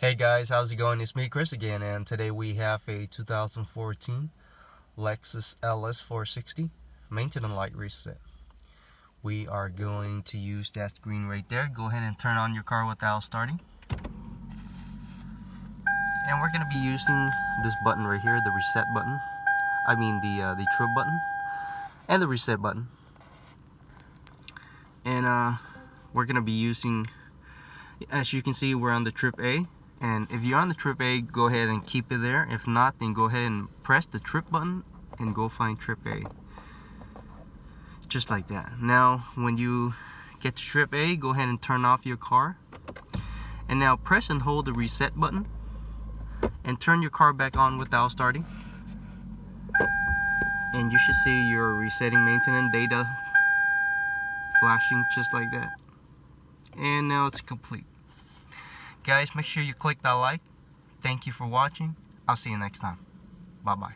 Hey guys, how's it going? It's me, Chris again, and today we have a 2014 Lexus LS 460 maintenance light reset. We are going to use that screen right there. Go ahead and turn on your car without starting. And we're going to be using this button right here, the reset button. I mean the trip button and the reset button. And we're going to be using, as you can see, we're on the trip A. And if you're on the trip A, go ahead and keep it there. If not, then go ahead and press the trip button and go find trip A. Just like that. Now, when you get to trip A, go ahead and turn off your car. And now press and hold the reset button and turn your car back on without starting. And you should see your resetting maintenance data flashing just like that. And now it's complete. Guys, make sure you click that like. Thank you for watching. I'll see you next time. Bye bye.